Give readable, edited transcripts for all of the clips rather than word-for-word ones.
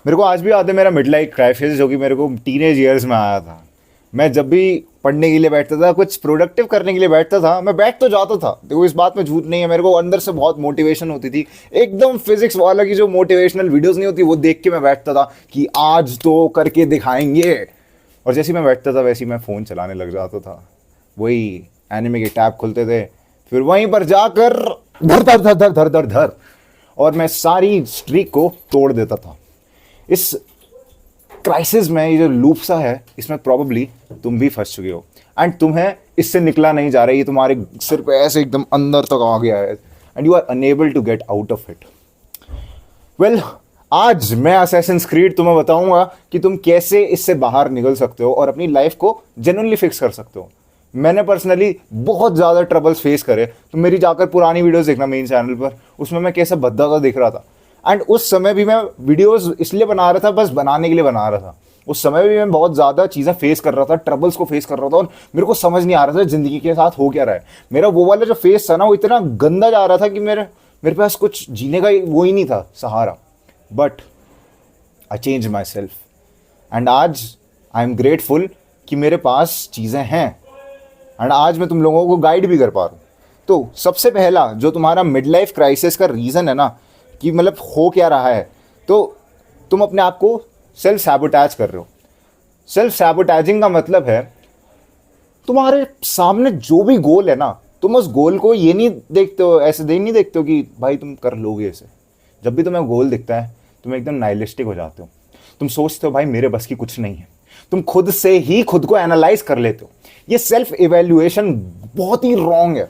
मेरे को आज भी याद है मेरा मिड लाइफ क्राइसिस, जो कि मेरे को टीनेज ईयर्स में आया था। मैं जब भी पढ़ने के लिए बैठता था, कुछ प्रोडक्टिव करने के लिए बैठता था, मैं बैठ तो जाता था, देखो इस बात में झूठ नहीं है, मेरे को अंदर से बहुत मोटिवेशन होती थी। एकदम फिजिक्स वाला की जो मोटिवेशनल वीडियोस नहीं होती, वो देख के मैं बैठता था कि आज तो करके दिखाएंगे। और जैसे ही मैं बैठता था वैसे ही मैं फ़ोन चलाने लग जाता था। वही एनिमे के टैब खुलते थे, फिर वहीं पर जाकर धर धर धर धर धर धर धर, और मैं सारी स्ट्रीक को तोड़ देता था। इस क्राइसिस में, ये जो लूप सा है, इसमें प्रॉब्ली तुम भी फंस चुके हो एंड तुम्हें इससे निकला नहीं जा रहा है। ये तुम्हारे सिर पे ऐसे एकदम अंदर तक आ गया है and you are unable to get out of it. Well, आज मैं असैसिन्स क्रीड तुम्हें बताऊंगा कि तुम कैसे इससे बाहर निकल सकते हो और अपनी लाइफ को जेन्युइनली फिक्स कर सकते हो। मैंने पर्सनली बहुत ज़्यादा ट्रबल्स फेस करे, तो मेरी जाकर पुरानी वीडियोस देखना मेन चैनल पर, उसमें मैं कैसा भद्दा सा दिख रहा था। एंड उस समय भी मैं वीडियोस इसलिए बना रहा था, बस बनाने के लिए बना रहा था। उस समय भी मैं बहुत ज़्यादा चीज़ें फेस कर रहा था, ट्रबल्स को फेस कर रहा था, और मेरे को समझ नहीं आ रहा था ज़िंदगी के साथ हो क्या रहा है। मेरा वो वाला जो फेस था ना, वो इतना गंदा जा रहा था कि मेरे पास कुछ जीने का वो ही नहीं था सहारा। But I change myself and आज आई एम ग्रेटफुल कि मेरे पास चीज़ें हैं एंड आज मैं तुम लोगों को गाइड भी कर पा रहा हूँ। तो सबसे पहला जो तुम्हारा मिड लाइफ क्राइसिस का रीज़न है ना, कि मतलब हो क्या रहा है, तो तुम अपने आप को सेल्फ सैबोटैज कर रहे हो। सेल्फ सैबोटैजिंग का मतलब है तुम्हारे सामने जो भी गोल है ना, तुम उस गोल को ये नहीं देखते हो, ऐसे नहीं देखते हो कि भाई तुम कर लोगे इसे। जब भी तुम्हें गोल दिखता है तुम एकदम नाइलिस्टिक हो जाते हो। तुम सोचते हो भाई मेरे बस की कुछ नहीं है। तुम खुद से ही खुद को एनालाइज कर लेते हो। ये सेल्फ इवेल्युएशन बहुत ही रॉन्ग है।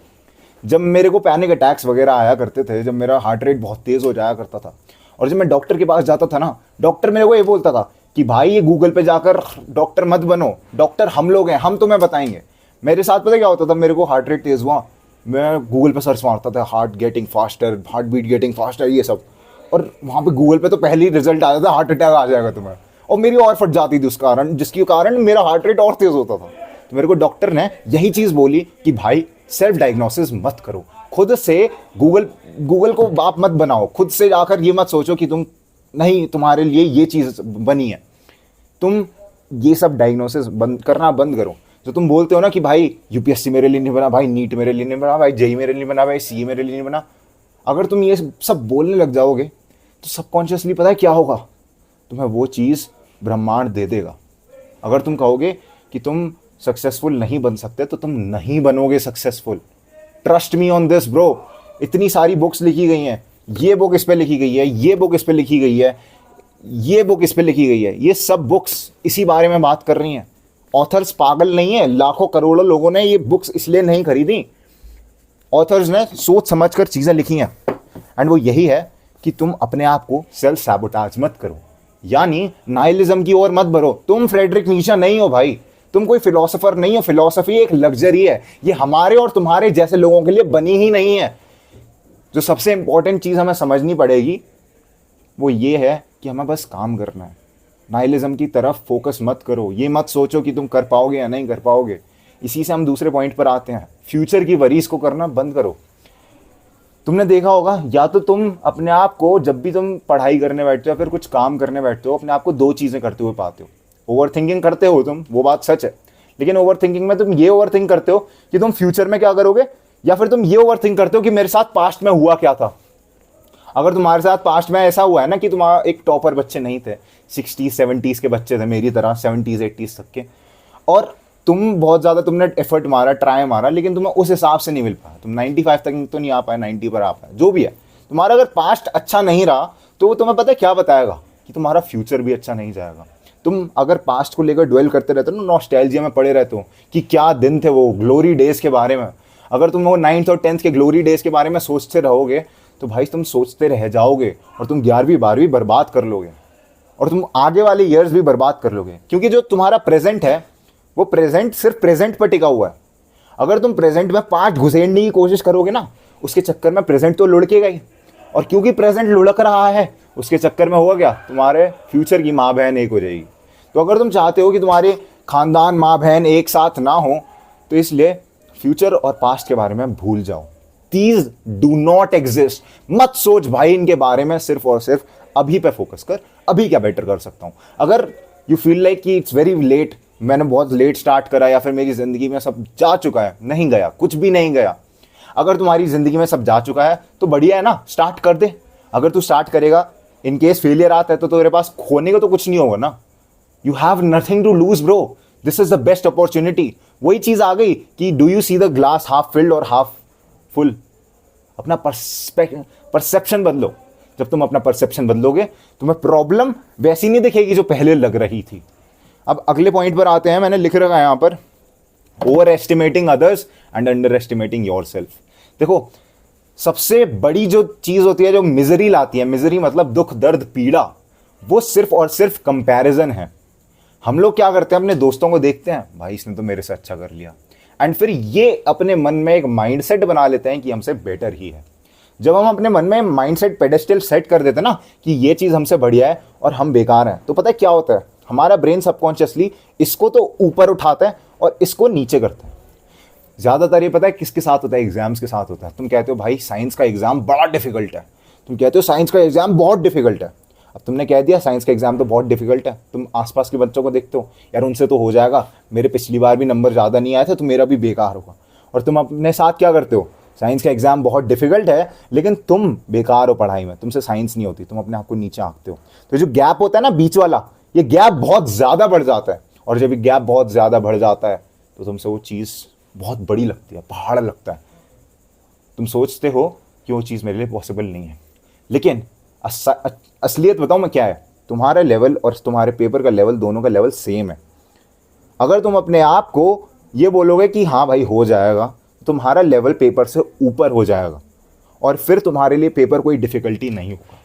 जब मेरे को पैनिक अटैक्स वगैरह आया करते थे, जब मेरा हार्ट रेट बहुत तेज़ हो जाया करता था, और जब मैं डॉक्टर के पास जाता था ना, डॉक्टर मेरे को ये बोलता था कि भाई ये गूगल पे जाकर डॉक्टर मत बनो, डॉक्टर हम लोग हैं, हम तुम्हें बताएंगे। मेरे साथ पता क्या होता था, मेरे को हार्ट रेट तेज़ हुआ, मैं गूगल पे सर्च मारता था heart getting faster, heartbeat getting faster, ये सब, और वहाँ पे गूगल पे तो पहले ही रिजल्ट आ जाता था हार्ट अटैक आ जाएगा तुम्हें, और मेरी और फट जाती थी उस कारण, जिसके कारण मेरा हार्ट रेट और तेज़ होता था। तो मेरे को डॉक्टर ने यही चीज़ बोली कि भाई सेल्फ डायग्नोसिस मत करो, खुद से गूगल को बाप मत बनाओ, खुद से जाकर ये मत सोचो कि तुम नहीं, तुम्हारे लिए ये चीज़ बनी है। तुम ये सब डायग्नोसिस करना बंद करो। जो तुम बोलते हो ना कि भाई यूपीएससी मेरे लिए नहीं बना, भाई नीट मेरे लिए नहीं बना, भाई जेई मेरे लिए नहीं बना, भाई सीए मेरे लिए नहीं बना, अगर तुम ये सब बोलने लग जाओगे तो सबकॉन्शियसली पता है क्या होगा, तुम्हें वो चीज़ ब्रह्मांड दे देगा। अगर तुम कहोगे कि तुम सक्सेसफुल नहीं बन सकते तो तुम नहीं बनोगे successful. Trust me on this bro. इतनी सारी बुक्स लिखी गई हैं, ये बुक इस पे लिखी गई है, ये बुक इस पे लिखी गई है, ये बुक इस पे लिखी गई है, ये सब बुक्स इसी बारे में बात कर रही हैं। ऑथर्स पागल नहीं है, लाखों करोड़ों लोगं ने ये बुक्स इसलिए नहीं खरीदी। ऑथर्स ने सोच समझकर चीज़ें लिखी हैं एंड वो यही है कि तुम अपने आप को सेल्फ सैबोटाज मत करो, यानी नाइलिज्म की ओर मत बढ़ो। तुम फ्रेडरिक नीशा नहीं हो भाई, तुम कोई फिलोसोफर नहीं हो। फिलोसफी एक लग्जरी है, ये हमारे और तुम्हारे जैसे लोगों के लिए बनी ही नहीं है। जो सबसे इंपॉर्टेंट चीज़ हमें समझनी पड़ेगी वो ये है कि हमें बस काम करना है। नाइलिज्म की तरफ फोकस मत करो, ये मत सोचो कि तुम कर पाओगे या नहीं कर पाओगे। इसी से हम दूसरे पॉइंट पर आते हैं, फ्यूचर की वरीज को करना बंद करो। तुमने देखा होगा, या तो तुम अपने आप को जब भी तुम पढ़ाई करने बैठते हो या फिर कुछ काम करने बैठते हो, अपने आप को दो चीज़ें करते हुए पाते हो। ओवर थिंकिंग करते हो तुम, वो बात सच है, लेकिन ओवर थिंकिंग में तुम ये ओवर थिंक करते हो कि तुम फ्यूचर में क्या करोगे, या फिर तुम ये ओवर थिंक करते हो कि मेरे साथ पास्ट में हुआ क्या था। अगर तुम्हारे साथ पास्ट में ऐसा हुआ है ना कि तुम्हारा एक टॉपर बच्चे नहीं थे, 60s-70s के बच्चे थे मेरी तरह, 70s-80s तक के, और तुम बहुत ज़्यादा तुमने एफर्ट मारा, ट्राई मारा, लेकिन तुम्हें उस हिसाब से नहीं मिल पाया। तुम 95 तक तो नहीं आ पाए, 90 पर आ पाए, जो भी है। तुम्हारा अगर पास्ट अच्छा नहीं रहा तो तुम्हें पता है क्या बताएगा, कि तुम्हारा फ्यूचर भी अच्छा नहीं जाएगा। तुम अगर पास्ट को लेकर ड्वेल करते रहते हो ना, नॉस्टैल्जिया में पड़े रहते हो कि क्या दिन थे वो, ग्लोरी डेज के बारे में, अगर तुम वो 9th और 10th के ग्लोरी डेज के बारे में सोचते रहोगे तो भाई तुम सोचते रह जाओगे और तुम 11वीं 12वीं बर्बाद कर लोगे और तुम आगे वाले ईयर्स भी बर्बाद कर लोगे। क्योंकि जो तुम्हारा प्रेजेंट है वो प्रेजेंट सिर्फ प्रेजेंट पर टिका हुआ है। अगर तुम प्रेजेंट में पास्ट घुसेड़ने की कोशिश करोगे ना, उसके चक्कर में प्रेजेंट तो लुढ़केगा ही, और क्योंकि प्रेजेंट लुढ़क रहा है उसके चक्कर में होगा क्या, तुम्हारे फ्यूचर की माँ बहन एक हो जाएगी। तो अगर तुम चाहते हो कि तुम्हारे खानदान माँ बहन एक साथ ना हो, तो इसलिए फ्यूचर और पास्ट के बारे में भूल जाओ। These do not exist. मत सोच भाई इनके बारे में सिर्फ और सिर्फ अभी पे फोकस कर, अभी क्या बेटर कर सकता हूँ। अगर यू फील लाइक कि इट्स वेरी लेट, मैंने बहुत लेट स्टार्ट करा या फिर मेरी ज़िंदगी में सब जा चुका है, नहीं गया, कुछ भी नहीं गया। अगर तुम्हारी ज़िंदगी में सब जा चुका है तो बढ़िया है ना, स्टार्ट कर दे। अगर तू स्टार्ट करेगा, इन केस फेलियर आता है तो तेरे पास खोने को तो कुछ नहीं होगा ना। You have nothing to lose bro, this is the best opportunity. वही चीज़ आ गई कि do you see the glass half filled और हाफ फुल। अपना परसेप्शन बदलो। जब तुम अपना परसेप्शन बदलोगे तुम्हें प्रॉब्लम वैसी नहीं दिखेगी जो पहले लग रही थी। अब अगले पॉइंट पर आते हैं, मैंने लिख रखा है यहाँ पर, over estimating others and under estimating your self. देखो, सबसे बड़ी जो चीज़ होती है जो मिजरी लाती है, मिजरी मतलब दुख, दर्द, पीड़ा, वो सिर्फ और सिर्फ कंपैरिजन है। हम लोग क्या करते हैं, अपने दोस्तों को देखते हैं, भाई इसने तो मेरे से अच्छा कर लिया, एंड फिर ये अपने मन में एक माइंडसेट बना लेते हैं कि हमसे बेटर ही है। जब हम अपने मन में माइंडसेट पेडेस्टल सेट कर देते हैं ना कि ये चीज़ हमसे बढ़िया है और हम बेकार हैं, तो पता है क्या होता है, हमारा ब्रेन सबकॉन्शियसली इसको तो ऊपर उठाता है और इसको नीचे करता है। ज़्यादातर ये पता है किसके साथ होता है, एग्जाम्स के साथ होता है। तुम कहते हो भाई साइंस का एग्ज़ाम बड़ा डिफिकल्ट है, तुम कहते हो साइंस का एग्ज़ाम बहुत डिफिकल्ट है। अब तुमने कह दिया साइंस का एग्ज़ाम तो बहुत डिफिकल्ट है, तुम आसपास के बच्चों को देखते हो, यार उनसे तो हो जाएगा, मेरे पिछली बार भी नंबर ज़्यादा नहीं आए थे तो मेरा भी बेकार होगा। और तुम अपने साथ क्या करते हो, साइंस का एग्ज़ाम बहुत डिफिकल्ट है लेकिन तुम बेकार हो पढ़ाई में, तुमसे साइंस नहीं होती, तुम अपने आप को नीचे आंकते हो। तो जो गैप होता है ना बीच वाला, ये गैप बहुत ज़्यादा बढ़ जाता है, और जब ये गैप बहुत ज़्यादा बढ़ जाता है तो तुमसे वो चीज़ बहुत बड़ी लगती है, पहाड़ लगता है। तुम सोचते हो कि वो चीज़ मेरे लिए पॉसिबल नहीं है, लेकिन असलियत बताऊँ मैं क्या है, तुम्हारा लेवल और तुम्हारे पेपर का लेवल, दोनों का लेवल सेम है। अगर तुम अपने आप को ये बोलोगे कि हाँ भाई हो जाएगा, तुम्हारा लेवल पेपर से ऊपर हो जाएगा और फिर तुम्हारे लिए पेपर कोई डिफ़िकल्टी नहीं होगा।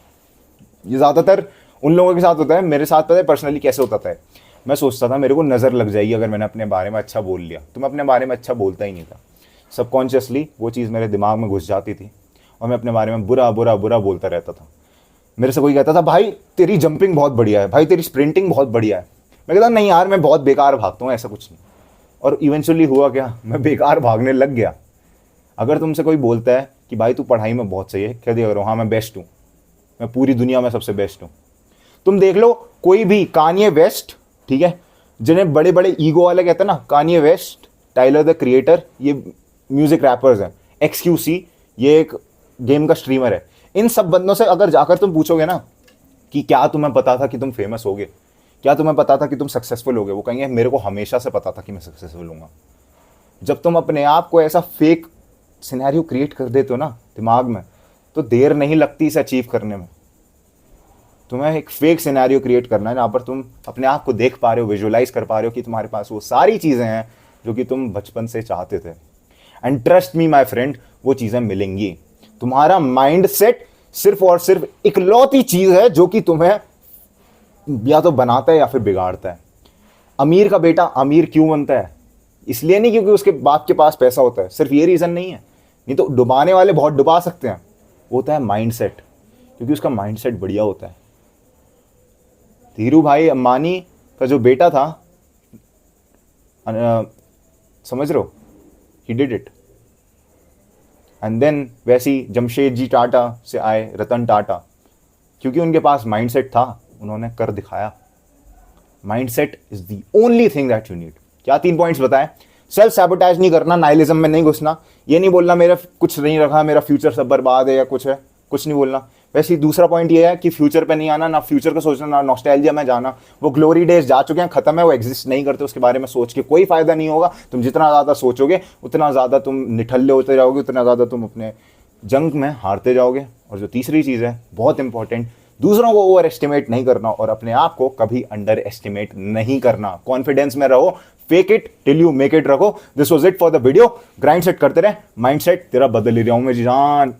ये ज़्यादातर उन लोगों के साथ होता है, मेरे साथ पता है पर्सनली कैसे होता था। मैं सोचता था मेरे को नज़र लग जाएगी अगर मैंने अपने बारे में अच्छा बोल लिया, तो मैं अपने बारे में अच्छा बोलता ही नहीं था। सबकॉन्शियसली वो चीज़ मेरे दिमाग में घुस जाती थी और मैं अपने बारे में बुरा बुरा बुरा बोलता रहता था। मेरे से कोई कहता था भाई तेरी जंपिंग बहुत बढ़िया है, भाई तेरी स्प्रिंटिंग बहुत बढ़िया है, मैं कहता नहीं यार मैं बहुत बेकार भागता हूँ, ऐसा कुछ नहीं। और इवेंचुअली हुआ क्या, मैं बेकार भागने लग गया। अगर तुमसे कोई बोलता है कि भाई तू पढ़ाई में बहुत सही है, कह दिया करो हाँ मैं बेस्ट हूँ, मैं पूरी दुनिया में सबसे बेस्ट हूँ। तुम देख लो कोई भी, कान्ये वेस्ट, ठीक है, जिन्हें बड़े बड़े ईगो वाले कहते हैं ना, Kanye West, Tyler the Creator, ये म्यूजिक रैपर्स हैं, XQC ये एक गेम का स्ट्रीमर है। इन सब बंदों से अगर जाकर तुम पूछोगे ना कि क्या तुम्हें पता था कि तुम फेमस होगे, क्या तुम्हें पता था कि तुम सक्सेसफुल होगे, वो कहेंगे मेरे को हमेशा से पता था कि मैं सक्सेसफुल हूँगा। जब तुम अपने आप को ऐसा फेक सिनेरियो क्रिएट कर देते हो ना दिमाग में, तो देर नहीं लगती इसे अचीव करने में। तुम्हें एक फेक सिनेरियो क्रिएट करना है जहाँ पर तुम अपने आप को देख पा रहे हो, विजुअलाइज कर पा रहे हो कि तुम्हारे पास वो सारी चीज़ें हैं जो कि तुम बचपन से चाहते थे। And trust me my friend, वो चीज़ें मिलेंगी। तुम्हारा माइंड सेट सिर्फ और सिर्फ इकलौती चीज़ है जो कि तुम्हें या तो बनाता है या फिर बिगाड़ता है। अमीर का बेटा अमीर क्यों बनता है? इसलिए नहीं क्योंकि उसके बाप के पास पैसा होता है, सिर्फ ये रीज़न नहीं है। नहीं तो डुबाने वाले बहुत डुबा सकते हैं। वो होता है माइंड सेट, क्योंकि उसका माइंड सेट बढ़िया होता है। धीरू भाई अंबानी का जो बेटा था, समझ रहे हो, he did it. And then वैसी जमशेदजी टाटा से आए रतन टाटा, क्योंकि उनके पास माइंडसेट था, उन्होंने कर दिखाया। Mindset is the only thing that you need. क्या 3 पॉइंट्स बताए? सेल्फ सैबोटाइज नहीं करना, नाइलिज्म में नहीं घुसना, ये नहीं बोलना मेरा कुछ नहीं रखा, मेरा फ्यूचर सब बर्बाद है या कुछ है, कुछ नहीं बोलना। वैसे ही दूसरा पॉइंट ये है कि फ्यूचर पे नहीं आना, ना फ्यूचर का सोचना, ना नॉस्टैल्जिया में जाना। वो ग्लोरी डेज जा चुके हैं, खत्म है, वो एग्जिस्ट नहीं करते, उसके बारे में सोच के कोई फायदा नहीं होगा। तुम जितना ज़्यादा सोचोगे उतना ज़्यादा तुम निठल्ले होते जाओगे, उतना ज़्यादा तुम अपने जंग में हारते जाओगे। और जो तीसरी चीज़ है बहुत इंपॉर्टेंट, दूसरों को ओवर एस्टिमेट नहीं करना और अपने आप को कभी अंडर एस्टिमेट नहीं करना। कॉन्फिडेंस में रहो, fake it till you make it रखो। This was it for the video. Grind set करते रहे, माइंड सेट तेरा बदल ही रहा हूं मैं जी जान।